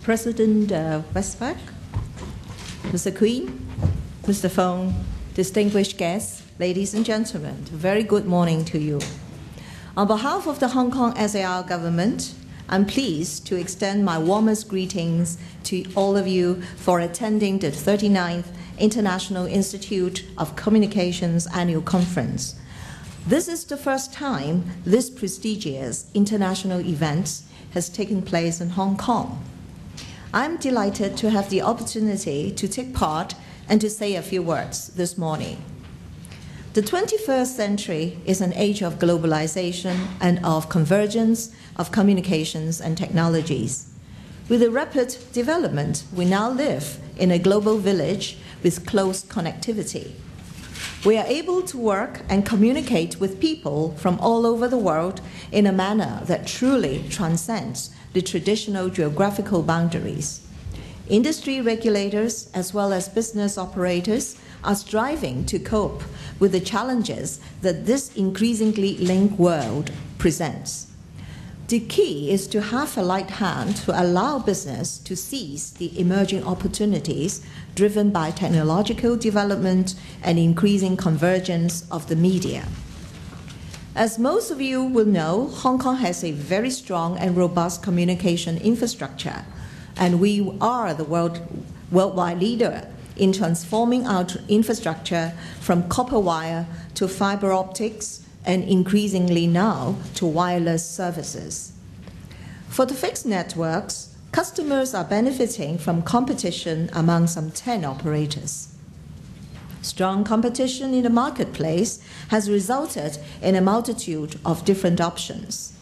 President Westphal, Mr. Queen, Mr. Fong, distinguished guests, ladies and gentlemen, a very good morning to you. On behalf of the Hong Kong SAR government, I'm pleased to extend my warmest greetings to all of you for attending the 39th International Institute of Communications Annual Conference. This is the first time this prestigious international event has taken place in Hong Kong. I'm delighted to have the opportunity to take part and to say a few words this morning. The 21st century is an age of globalization and of convergence of communications and technologies. With the rapid development, we now live in a global village with close connectivity. We are able to work and communicate with people from all over the world in a manner that truly transcends the traditional geographical boundaries. Industry regulators as well as business operators are striving to cope with the challenges that this increasingly linked world presents. The key is to have a light hand to allow business to seize the emerging opportunities driven by technological development and increasing convergence of the media. As most of you will know, Hong Kong has a very strong and robust communication infrastructure, and we are the worldwide leader in transforming our infrastructure from copper wire to fiber optics and increasingly now to wireless services. For the fixed networks, customers are benefiting from competition among some 10 operators. Strong competition in the marketplace has resulted in a multitude of different options.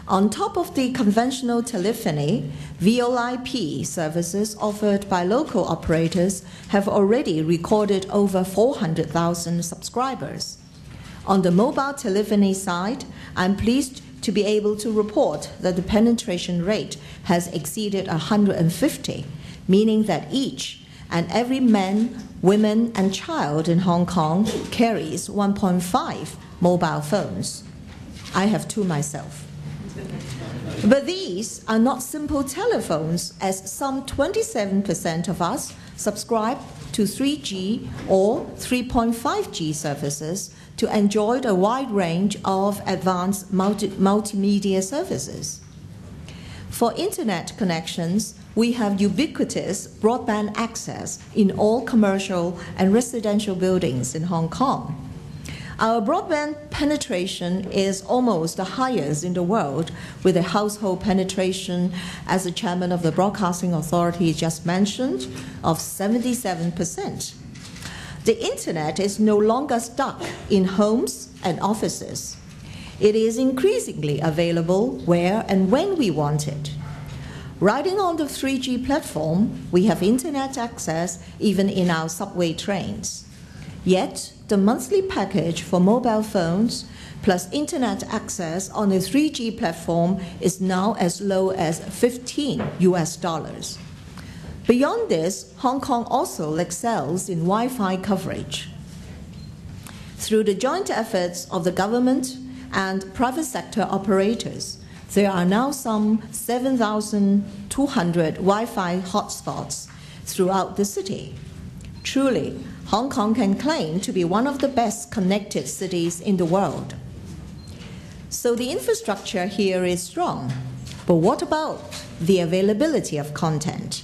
On top of the conventional telephony, VoIP services offered by local operators have already recorded over 400,000 subscribers. On the mobile telephony side, I'm pleased to be able to report that the penetration rate has exceeded 150, meaning that each and every man, woman, and child in Hong Kong carries 1.5 mobile phones. I have two myself. But these are not simple telephones, as some 27% of us subscribe to 3G or 3.5G services to enjoy a wide range of advanced multimedia services. For internet connections, we have ubiquitous broadband access in all commercial and residential buildings in Hong Kong. Our broadband penetration is almost the highest in the world, with a household penetration, as the chairman of the Broadcasting Authority just mentioned, of 77%. The internet is no longer stuck in homes and offices. It is increasingly available where and when we want it. Riding on the 3G platform, we have internet access even in our subway trains. Yet, the monthly package for mobile phones plus internet access on the 3G platform is now as low as $15. Beyond this, Hong Kong also excels in Wi-Fi coverage. Through the joint efforts of the government and private sector operators, there are now some 7,200 Wi-Fi hotspots throughout the city. Truly, Hong Kong can claim to be one of the best connected cities in the world. So the infrastructure here is strong. But what about the availability of content?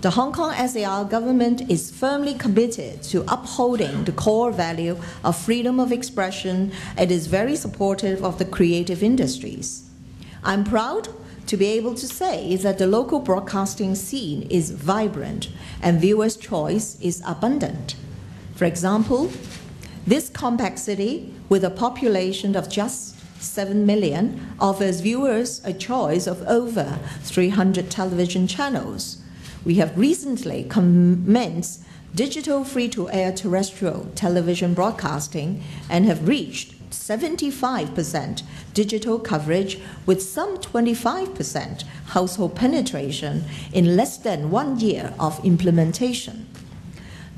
The Hong Kong SAR government is firmly committed to upholding the core value of freedom of expression and is very supportive of the creative industries. I'm proud to be able to say that the local broadcasting scene is vibrant and viewers' choice is abundant. For example, this compact city, with a population of just 7 million, offers viewers a choice of over 300 television channels. We have recently commenced digital free-to-air terrestrial television broadcasting and have reached 75% digital coverage with some 25% household penetration in less than 1 year of implementation.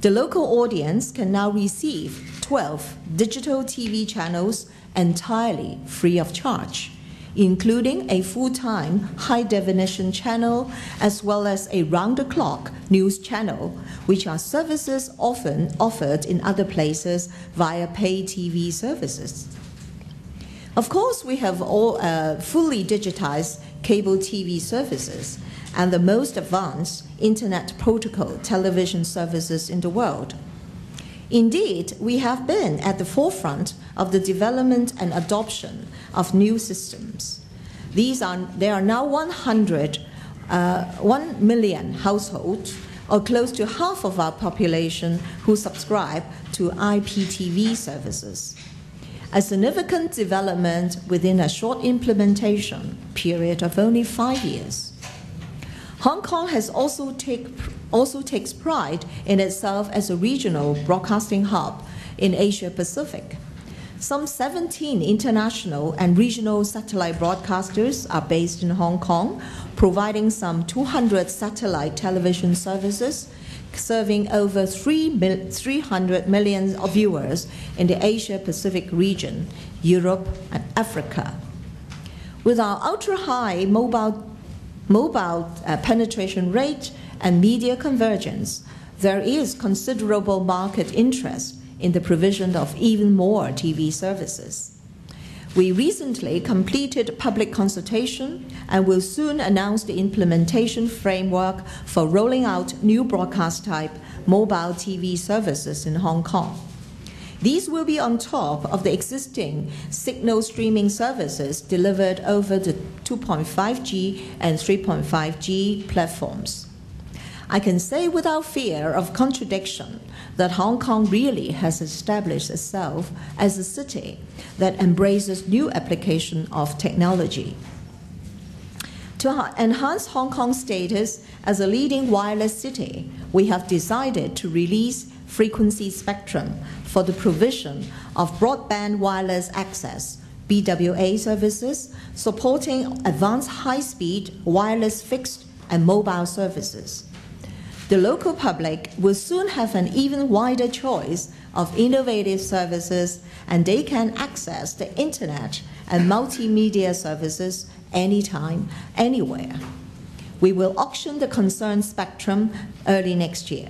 The local audience can now receive 12 digital TV channels entirely free of charge. including a full-time high-definition channel as well as a round-the-clock news channel, which are services often offered in other places via pay TV services. Of course, we have all fully digitized cable TV services and the most advanced Internet protocol television services in the world. Indeed, we have been at the forefront of the development and adoption of new systems. There are now 1 million households, or close to half of our population, who subscribe to IPTV services. A significant development within a short implementation period of only 5 years. Hong Kong also takes pride in itself as a regional broadcasting hub in Asia-Pacific. Some 17 international and regional satellite broadcasters are based in Hong Kong, providing some 200 satellite television services, serving over 300 million of viewers in the Asia-Pacific region, Europe, and Africa. With our ultra-high mobile penetration rate and media convergence, there is considerable market interest in the provision of even more TV services. We recently completed public consultation and will soon announce the implementation framework for rolling out new broadcast type mobile TV services in Hong Kong. These will be on top of the existing signal streaming services delivered over the 2.5G and 3.5G platforms. I can say without fear of contradiction that Hong Kong really has established itself as a city that embraces new application of technology. To enhance Hong Kong's status as a leading wireless city, we have decided to release frequency spectrum for the provision of broadband wireless access, BWA services, supporting advanced high-speed wireless fixed and mobile services. The local public will soon have an even wider choice of innovative services, and they can access the internet and multimedia services anytime, anywhere. We will auction the concerned spectrum early next year.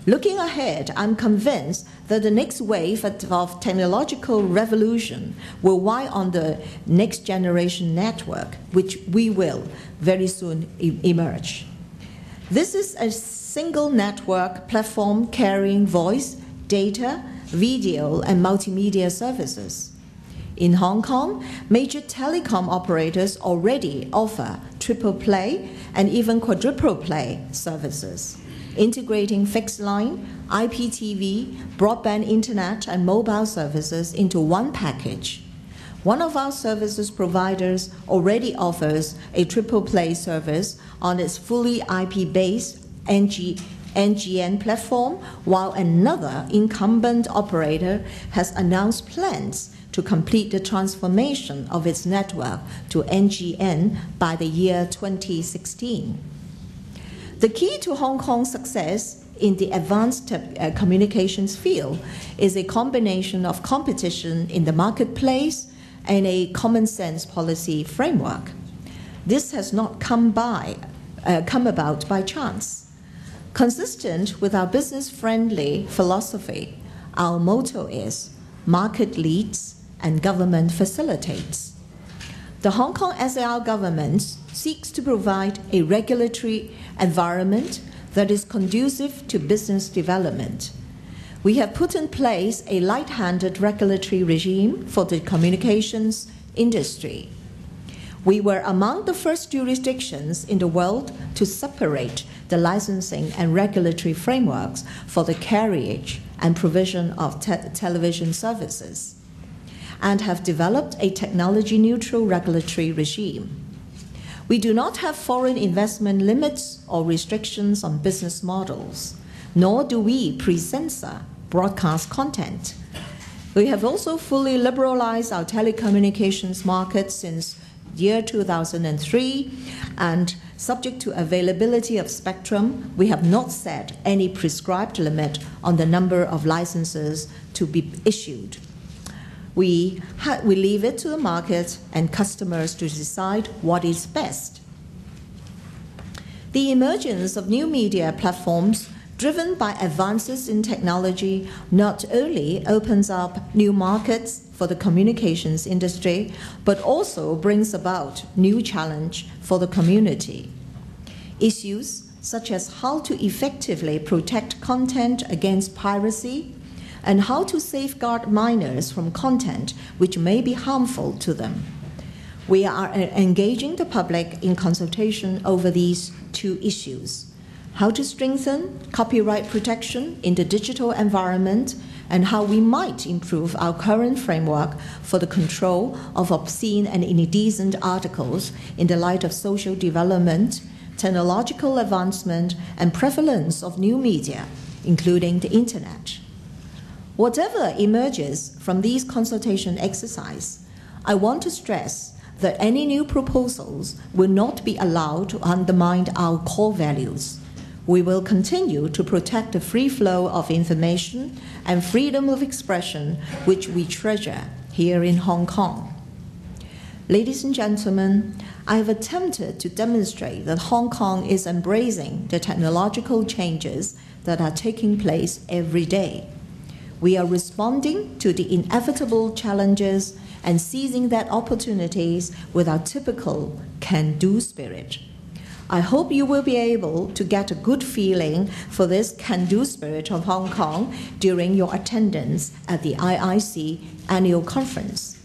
Looking ahead, I'm convinced that the next wave of technological revolution will ride on the next generation network, which we will very soon emerge. This is a single network platform carrying voice, data, video, and multimedia services. In Hong Kong, major telecom operators already offer triple play and even quadruple play services, integrating fixed line, IPTV, broadband internet, and mobile services into one package. One of our services providers already offers a triple play service on its fully IP-based NGN platform, while another incumbent operator has announced plans to complete the transformation of its network to NGN by the year 2016. The key to Hong Kong's success in the advanced communications field is a combination of competition in the marketplace and a common sense policy framework. This has not come about by chance. Consistent with our business-friendly philosophy, our motto is market leads and government facilitates. The Hong Kong SAR government seeks to provide a regulatory environment that is conducive to business development. We have put in place a light-handed regulatory regime for the communications industry. We were among the first jurisdictions in the world to separate the licensing and regulatory frameworks for the carriage and provision of television services, and have developed a technology-neutral regulatory regime. We do not have foreign investment limits or restrictions on business models, nor do we pre-censor broadcast content. We have also fully liberalized our telecommunications market since year 2003, and subject to availability of spectrum, we have not set any prescribed limit on the number of licenses to be issued. We leave it to the market and customers to decide what is best. The emergence of new media platforms driven by advances in technology not only opens up new markets for the communications industry, but also brings about new challenge for the community. Issues such as how to effectively protect content against piracy and how to safeguard minors from content which may be harmful to them. We are engaging the public in consultation over these two issues: how to strengthen copyright protection in the digital environment and how we might improve our current framework for the control of obscene and indecent articles in the light of social development, technological advancement, and prevalence of new media, including the internet. Whatever emerges from these consultation exercises, I want to stress that any new proposals will not be allowed to undermine our core values. We will continue to protect the free flow of information and freedom of expression, which we treasure here in Hong Kong. Ladies and gentlemen, I have attempted to demonstrate that Hong Kong is embracing the technological changes that are taking place every day. We are responding to the inevitable challenges and seizing that opportunities with our typical can-do spirit. I hope you will be able to get a good feeling for this can-do spirit of Hong Kong during your attendance at the IIC annual conference.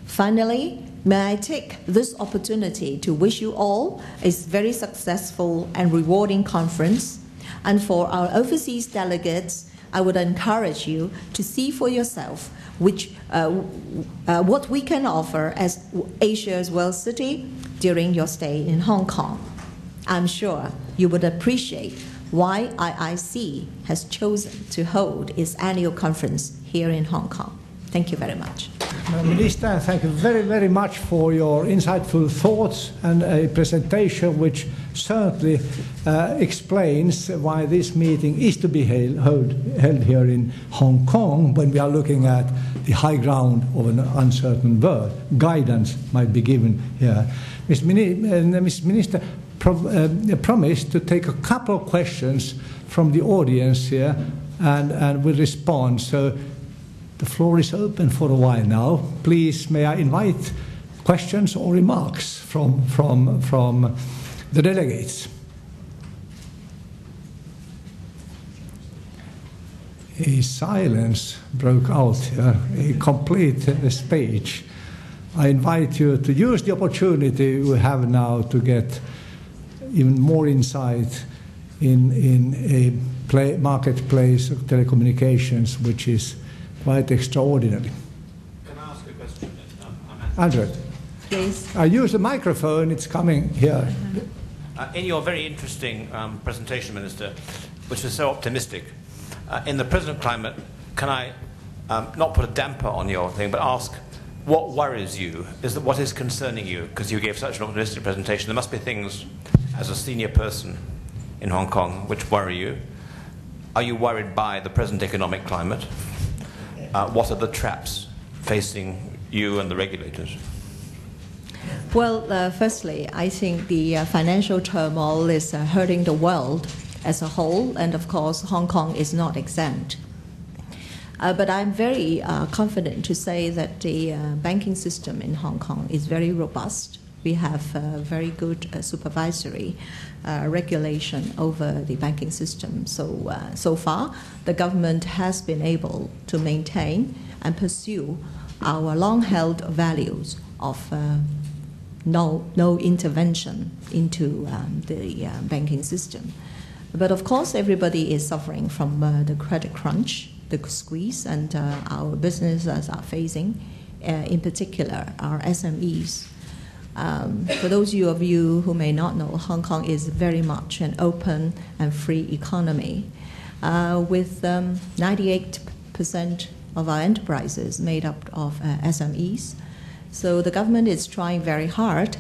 Finally, may I take this opportunity to wish you all a very successful and rewarding conference. And for our overseas delegates, I would encourage you to see for yourself what we can offer as Asia's World City during your stay in Hong Kong. I'm sure you would appreciate why IIC has chosen to hold its annual conference here in Hong Kong. Thank you very much. Minister, thank you very, very much for your insightful thoughts and a presentation which certainly explains why this meeting is to be held here in Hong Kong when we are looking at the high ground of an uncertain world. Guidance might be given here. Ms. Minister promised to take a couple of questions from the audience here and will respond. So the floor is open for a while now. Please, may I invite questions or remarks from the delegates? A silence broke out here, a complete speech. I invite you to use the opportunity we have now to get even more insight in a marketplace of telecommunications, which is quite extraordinary. Can I ask a question? Andrew, Please. I use the microphone, it's coming here. In your very interesting presentation, Minister, which was so optimistic, in the present climate, can I not put a damper on your thing, but ask what worries you? What is concerning you? Because you gave such an optimistic presentation. There must be things, as a senior person in Hong Kong, which worry you. Are you worried by the present economic climate? What are the traps facing you and the regulators? Well, firstly, I think the financial turmoil is hurting the world as a whole, and of course, Hong Kong is not exempt. But I'm very confident to say that the banking system in Hong Kong is very robust. We have very good supervisory regulation over the banking system. So far, the government has been able to maintain and pursue our long-held values of no intervention into the banking system. But of course, everybody is suffering from the credit crunch, the squeeze, and our businesses are facing, in particular, our SMEs. For those of you who may not know, Hong Kong is very much an open and free economy, with 98% of our enterprises made up of SMEs. So the government is trying very hard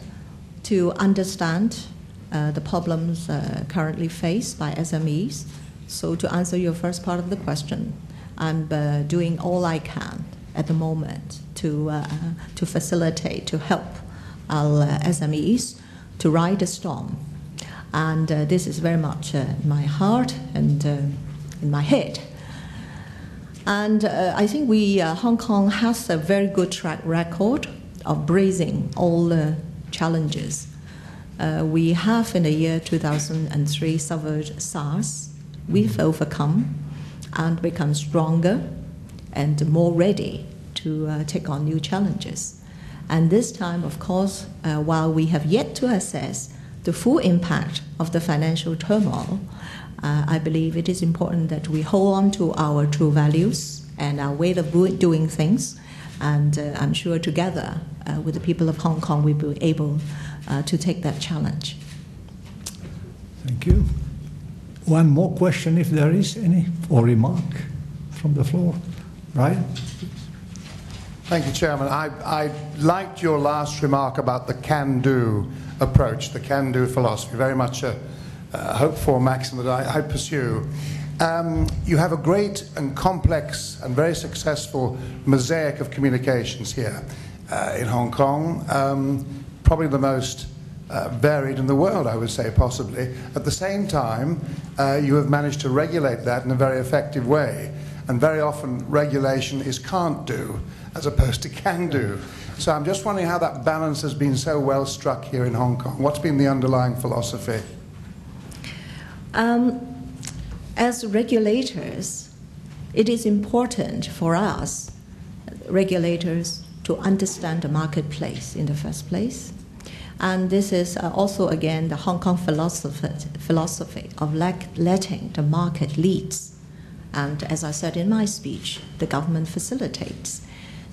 to understand the problems currently faced by SMEs. So to answer your first part of the question, I'm doing all I can at the moment to facilitate, to help our SMEs to ride the storm. And this is very much in my heart and in my head. And I think Hong Kong has a very good track record of braving all the challenges. We have, in the year 2003, suffered SARS. We've overcome and become stronger and more ready to take on new challenges. And this time, of course, while we have yet to assess the full impact of the financial turmoil, I believe it is important that we hold on to our true values and our way of doing things. And I'm sure together with the people of Hong Kong, we'll be able to take that challenge. Thank you. One more question, if there is any, or remark from the floor. Ryan? Thank you, Chairman. I liked your last remark about the can-do approach, the can-do philosophy, very much a hoped-for maxim that I pursue. You have a great and complex and very successful mosaic of communications here in Hong Kong, probably the most varied in the world, I would say, possibly. At the same time, you have managed to regulate that in a very effective way. And very often, regulation is can't do, as opposed to can do. So I'm just wondering how that balance has been so well struck here in Hong Kong. What's been the underlying philosophy? As regulators, it is important for us, regulators, to understand the marketplace in the first place. And this is also, again, the Hong Kong philosophy of letting the market lead. And as I said in my speech, the government facilitates.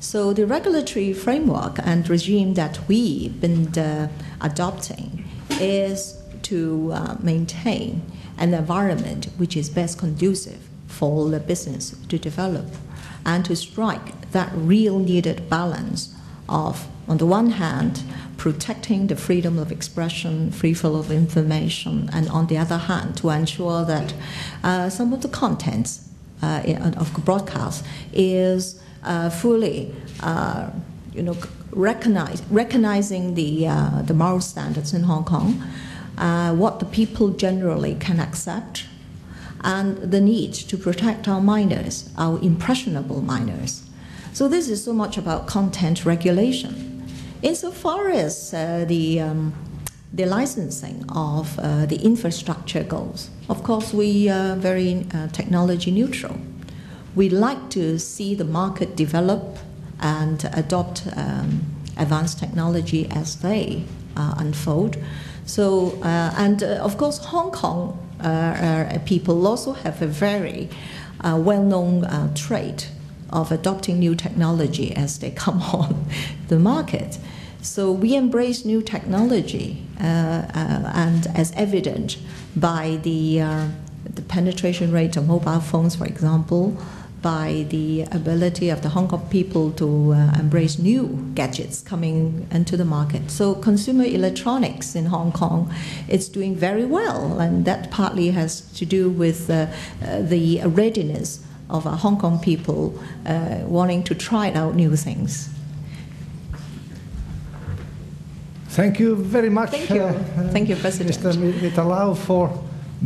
So the regulatory framework and regime that we've been adopting is to maintain an environment which is best conducive for the business to develop and to strike that real needed balance of, on the one hand, protecting the freedom of expression, free flow of information, and on the other hand, to ensure that some of the contents of broadcast is fully, recognizing the moral standards in Hong Kong, what the people generally can accept, and the need to protect our minors, our impressionable minors. So this is so much about content regulation. Insofar as the licensing of the infrastructure goes, of course, we are very technology neutral. We like to see the market develop and adopt advanced technology as they unfold. So, of course, Hong Kong people also have a very well-known trait of adopting new technology as they come on the market. So we embrace new technology, and as evident by the penetration rate of mobile phones, for example, by the ability of the Hong Kong people to embrace new gadgets coming into the market. So consumer electronics in Hong Kong is doing very well, and that partly has to do with the readiness of our Hong Kong people wanting to try out new things. Thank you very much. Thank you. Thank you, President. Mr. Rita Lau, for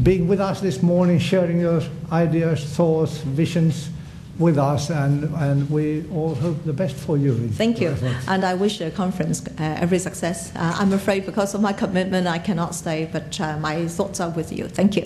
being with us this morning, sharing your ideas, thoughts, visions with us, and we all hope the best for you. Thank you, and I wish the conference every success. I'm afraid because of my commitment I cannot stay, but my thoughts are with you. Thank you.